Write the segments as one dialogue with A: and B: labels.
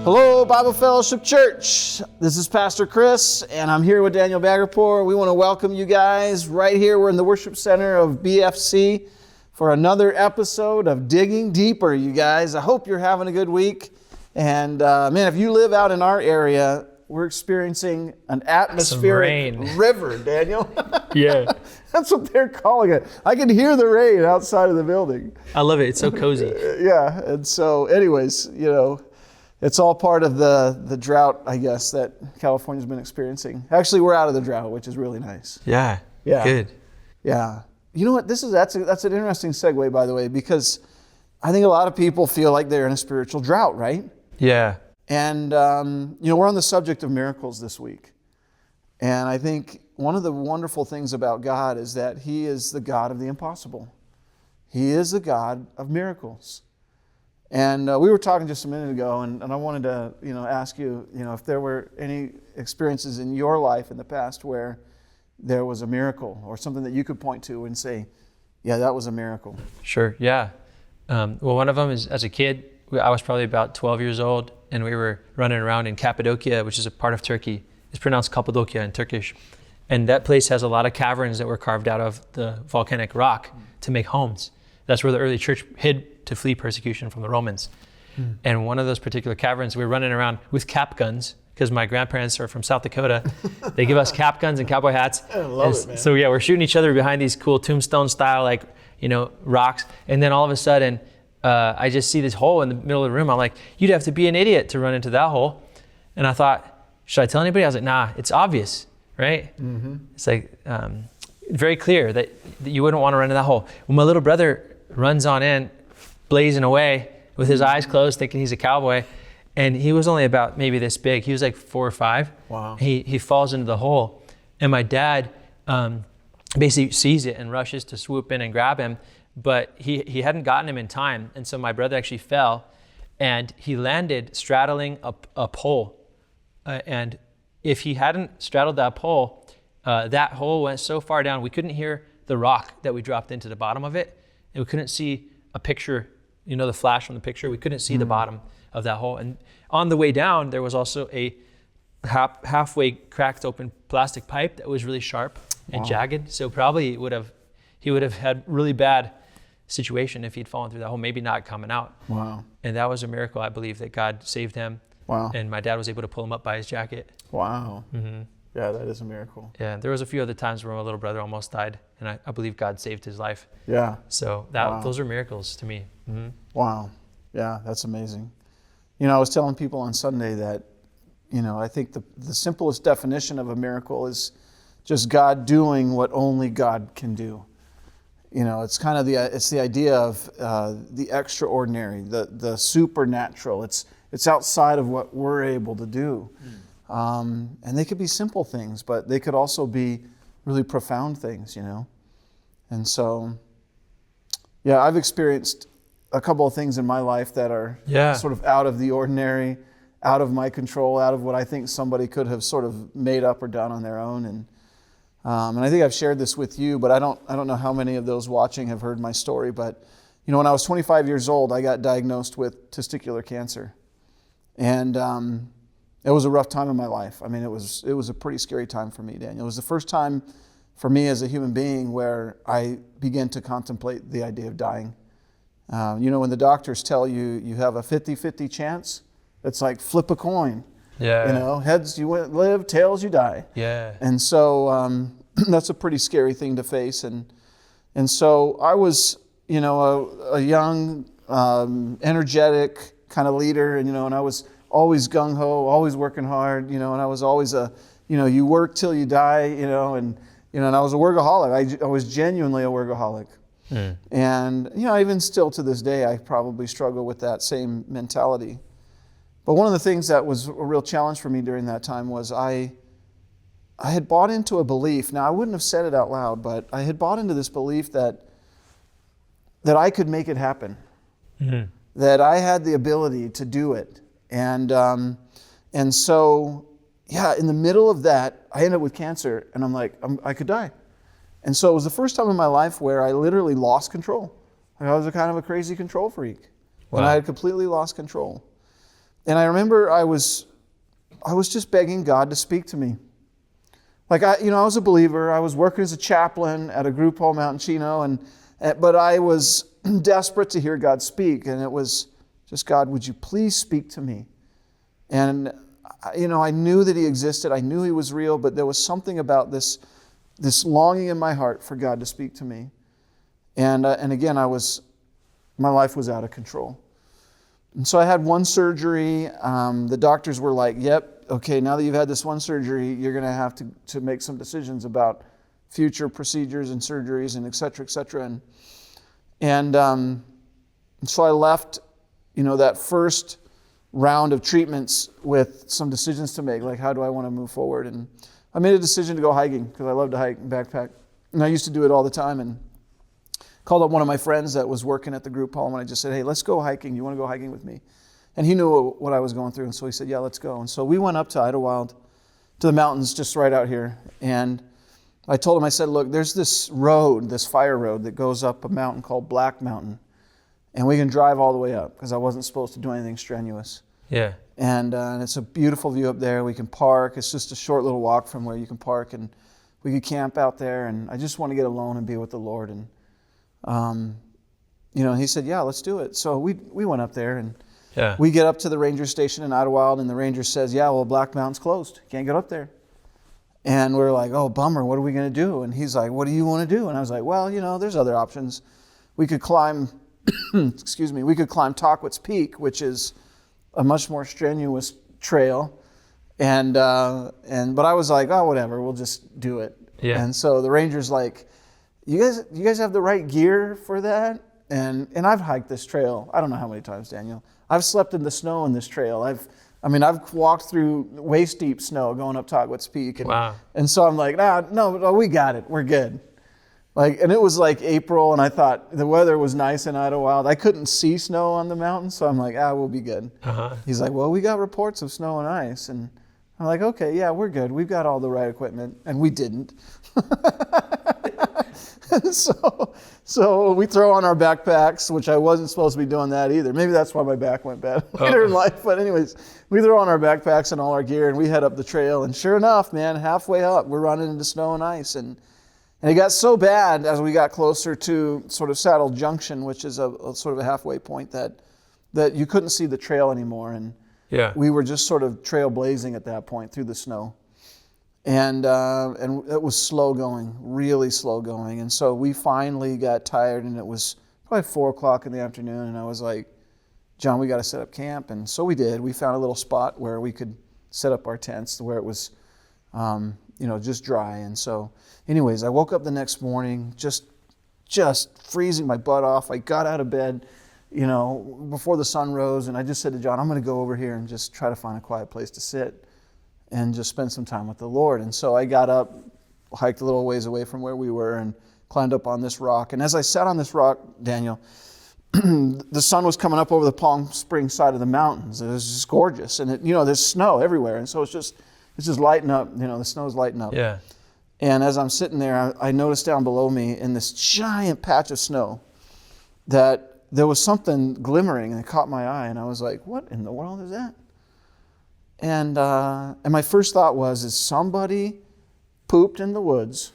A: Hello, Bible Fellowship Church. This is Pastor Chris, and I'm here with Daniel Bagherpour. We want to welcome you guys right here. We're in the worship center of BFC for another episode of Digging Deeper, you guys. I hope you're having a good week. And man, if you live out in our area, we're experiencing an atmospheric river, Daniel.
B: Yeah.
A: That's what they're calling it. I can hear the rain outside of the building.
B: I love it. It's so cozy.
A: Yeah. And so anyways, you know, it's all part of the drought, I guess, that California's been experiencing. Actually, we're out of the drought, which is really nice.
B: Yeah. Good.
A: Yeah. You know what? That's an interesting segue, by the way, because I think a lot of people feel like they're in a spiritual drought, right?
B: Yeah.
A: And, you know, we're on the subject of miracles this week. And I think one of the wonderful things about God is that He is the God of the impossible. He is the God of miracles. And we were talking just a minute ago, and I wanted to, you know, ask you, you know, if there were any experiences in your life in the past where there was a miracle or something that you could point to and say, yeah, that was a miracle.
B: Sure. Yeah. Well, one of them is as a kid, I was probably about 12 years old, and we were running around in Cappadocia, which is a part of Turkey. It's pronounced Cappadocia in Turkish. And that place has a lot of caverns that were carved out of the volcanic rock to make homes. That's where the early church hid to flee persecution from the Romans. And one of those particular caverns, we were running around with cap guns, because my grandparents are from South Dakota. They give us cap guns and cowboy hats.
A: I love it, man.
B: So yeah, we're shooting each other behind these cool tombstone style, like, you know, rocks. And then all of a sudden, I just see this hole in the middle of the room. I'm like, you'd have to be an idiot to run into that hole. And I thought, should I tell anybody? I was like, nah, it's obvious, right? Mm-hmm. It's like very clear that you wouldn't want to run into that hole. Well, my little brother runs on in, blazing away with his eyes closed, thinking he's a cowboy. And he was only about maybe this big. He was like 4 or 5.
A: Wow.
B: He falls into the hole. And my dad basically sees it and rushes to swoop in and grab him. But he hadn't gotten him in time. And so my brother actually fell, and he landed straddling a pole. And if he hadn't straddled that pole, that hole went so far down, we couldn't hear the rock that we dropped into the bottom of it. And we couldn't see a picture, you know, the flash from the picture. We couldn't see the bottom of that hole. And on the way down, there was also a halfway cracked open plastic pipe that was really sharp and jagged. So probably he would have had really bad situation if he'd fallen through that hole, maybe not coming out.
A: Wow.
B: And that was a miracle, I believe, that God saved him.
A: Wow.
B: And my dad was able to pull him up by his jacket.
A: Wow.
B: Mm-hmm.
A: Yeah, that is a miracle.
B: Yeah, there was a few other times where my little brother almost died, and I believe God saved his life.
A: Yeah.
B: So those are miracles to me. Mm-hmm.
A: Wow. Yeah, that's amazing. You know, I was telling people on Sunday that, you know, I think the simplest definition of a miracle is just God doing what only God can do. You know, it's kind of the idea of the extraordinary, the supernatural. It's outside of what we're able to do. And they could be simple things, but they could also be really profound things, you know. And so, yeah, I've experienced a couple of things in my life that are sort of out of the ordinary, out of my control, out of what I think somebody could have sort of made up or done on their own. And I think I've shared this with you, but I don't know how many of those watching have heard my story. But you know, when I was 25 years old, I got diagnosed with testicular cancer, and it was a rough time in my life. I mean, it was a pretty scary time for me, Daniel. It was the first time for me as a human being where I began to contemplate the idea of dying. You know, when the doctors tell you you have a 50-50 chance, it's like flip a coin.
B: Yeah.
A: You know, heads you live, tails you die.
B: Yeah.
A: And so that's a pretty scary thing to face. And so I was, you know, a young, energetic kind of leader, and you know, and I was always gung ho, always working hard, you know, and I was always you work till you die, you know, and I was a workaholic. I was genuinely a workaholic. And you know, even still to this day, I probably struggle with that same mentality. But one of the things that was a real challenge for me during that time was I had bought into a belief. Now, I wouldn't have said it out loud, but I had bought into this belief that I could make it happen, that I had the ability to do it. And so, yeah, in the middle of that, I ended up with cancer, and I'm like, I could die. And so it was the first time in my life where I literally lost control. I was a kind of a crazy control freak. Wow. And I had completely lost control. And I remember I was just begging God to speak to me. Like, I was a believer. I was working as a chaplain at a group called Mountain Chino, but I was desperate to hear God speak. And it was just, God, would you please speak to me? And, I knew that he existed. I knew he was real, but there was something about this longing in my heart for God to speak to me. And again, my life was out of control. And so I had one surgery. The doctors were like, yep, okay, now that you've had this one surgery, you're going to have to make some decisions about future procedures and surgeries and et cetera, et cetera. And so I left, that first round of treatments with some decisions to make, like how do I want to move forward? And I made a decision to go hiking because I love to hike and backpack. And I used to do it all the time, and called up one of my friends that was working at the group home, and I just said, hey, let's go hiking. You want to go hiking with me? And he knew what I was going through, and so he said, yeah, let's go. And so we went up to Idlewild, to the mountains just right out here. And I told him, I said, look, there's this road, this fire road that goes up a mountain called Black Mountain. And we can drive all the way up because I wasn't supposed to do anything strenuous.
B: Yeah.
A: And it's a beautiful view up there. We can park. It's just a short little walk from where you can park. And we could camp out there. And I just want to get alone and be with the Lord. And, he said, yeah, let's do it. So we went up there, and we get up to the ranger station in Idlewild, and the ranger says, yeah, well, Black Mountain's closed. Can't get up there. And we're like, oh, bummer. What are we going to do? And he's like, what do you want to do? And I was like, well, there's other options. We could climb, we could climb Tockwitz Peak, which is a much more strenuous trail. But I was like, oh, whatever, we'll just do it.
B: Yeah.
A: And so the ranger's like, you guys have the right gear for that? And I've hiked this trail, I don't know how many times, Daniel. I've slept in the snow in this trail. I've walked through waist-deep snow going up Tockwitz Peak.
B: Wow. And
A: so I'm like, no, we got it. We're good. And it was like April, and I thought the weather was nice in Idlewild. I couldn't see snow on the mountain, so I'm like, we'll be good. Uh-huh. He's like, well, we got reports of snow and ice. And I'm like, okay, yeah, we're good. We've got all the right equipment. And we didn't. So we throw on our backpacks, which I wasn't supposed to be doing that either. Maybe that's why my back went bad later in life. But anyways, we throw on our backpacks and all our gear, and we head up the trail. And sure enough, man, halfway up, we're running into snow and ice. And it got so bad as we got closer to sort of Saddle Junction, which is a sort of a halfway point, that you couldn't see the trail anymore. And we were just sort of trailblazing at that point through the snow. And it was slow going, really slow going. And so we finally got tired, and it was probably 4 o'clock in the afternoon. And I was like, John, we got to set up camp. And so we did. We found a little spot where we could set up our tents where it was, just dry. And so anyways, I woke up the next morning, just freezing my butt off. I got out of bed, before the sun rose. And I just said to John, I'm going to go over here and just try to find a quiet place to sit and just spend some time with the Lord. And so I got up, hiked a little ways away from where we were, and climbed up on this rock. And as I sat on this rock, Daniel, the sun was coming up over the Palm Springs side of the mountains. It was just gorgeous. And there's snow everywhere. And so it's just lighting up. The snow's lighting up.
B: Yeah.
A: And as I'm sitting there, I noticed down below me in this giant patch of snow that there was something glimmering, and it caught my eye. And I was like, what in the world is that? And my first thought is somebody pooped in the woods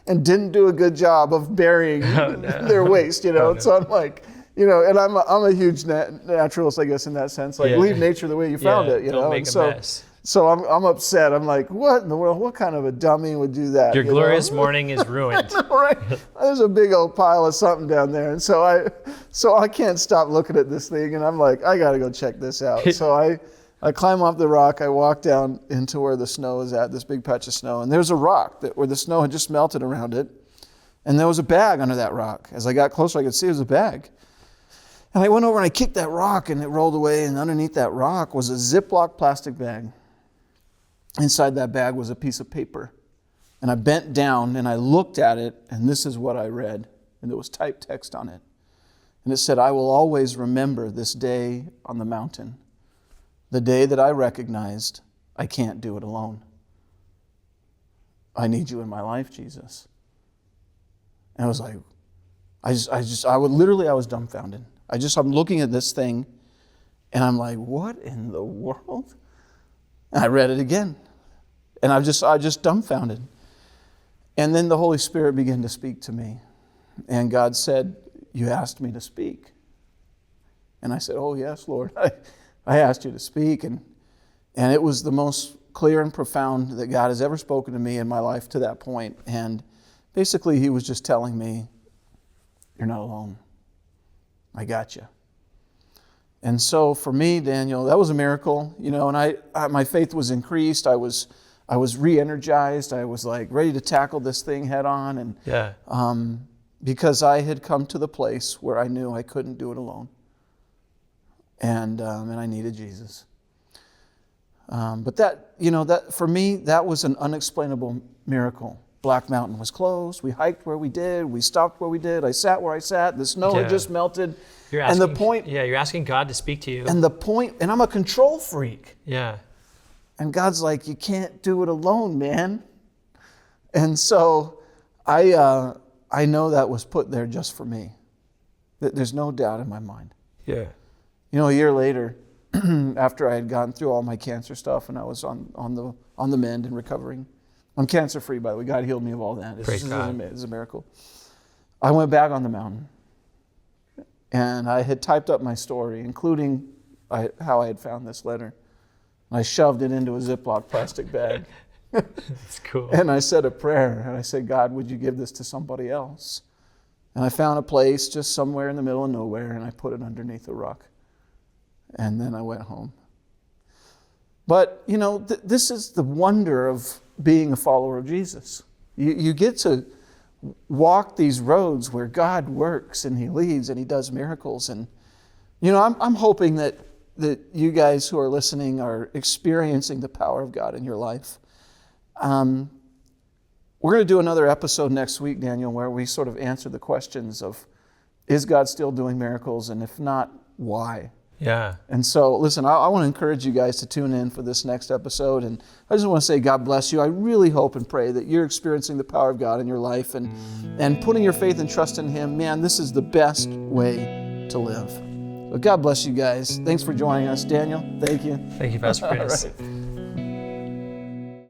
A: and didn't do a good job of burying their waste, So I'm like, and I'm a huge naturalist, I guess, in that sense. Like, leave nature the way you found it,
B: Don't make a mess.
A: So I'm upset. I'm like, what in the world? What kind of a dummy would do that?
B: Your glorious morning is ruined.
A: Right? There's a big old pile of something down there, and so I can't stop looking at this thing, and I'm like, I got to go check this out. So I climb off the rock, I walk down into where the snow is at, this big patch of snow, and there's a rock where the snow had just melted around it, and there was a bag under that rock. As I got closer, I could see it was a bag. And I went over and I kicked that rock, and it rolled away, and underneath that rock was a Ziploc plastic bag. Inside that bag was a piece of paper. And I bent down, and I looked at it, and this is what I read, and there was typed text on it. And it said, I will always remember this day on the mountain. The day that I recognized I can't do it alone. I need you in my life, Jesus. And I was like, I was dumbfounded. I'm looking at this thing, And I'm like, what in the world? And I read it again. And I just dumbfounded. And then the Holy Spirit began to speak to me. And God said, you asked me to speak. And I said, oh, yes, Lord. I asked you to speak. And it was the most clear and profound that God has ever spoken to me in my life to that point. And basically, he was just telling me, you're not alone. I got you. And so for me, Daniel, that was a miracle, and I my faith was increased. I was re-energized. I was like ready to tackle this thing head on. And because I had come to the place where I knew I couldn't do it alone. And I needed Jesus. But that for me, that was an unexplainable miracle. Black Mountain was closed. We hiked where we did. We stopped where we did. I sat where I sat. The snow had just melted.
B: You're asking God to speak to you.
A: And I'm a control freak.
B: Yeah.
A: And God's like, you can't do it alone, man. And so I know that was put there just for me. There's no doubt in my mind.
B: Yeah.
A: A year later, after I had gone through all my cancer stuff and I was on the mend and recovering. I'm cancer-free, by the way. God healed me of all that. This is a miracle. I went back on the mountain. And I had typed up my story, including how I had found this letter. I shoved it into a Ziploc plastic bag.
B: That's cool.
A: And I said a prayer. And I said, God, would you give this to somebody else? And I found a place just somewhere in the middle of nowhere, and I put it underneath a rock. And then I went home. But, this is the wonder of being a follower of Jesus. You get to walk these roads where God works and he leads and he does miracles. And, I'm hoping that you guys who are listening are experiencing the power of God in your life. We're going to do another episode next week, Daniel, where we sort of answer the questions of, is God still doing miracles? And if not, why?
B: Yeah.
A: And so, listen, I want to encourage you guys to tune in for this next episode. And I just want to say God bless you. I really hope and pray that you're experiencing the power of God in your life and putting your faith and trust in him. Man, this is the best way to live. So God bless you guys. Thanks for joining us. Daniel, thank you.
B: Thank you, Pastor Chris.
A: All right.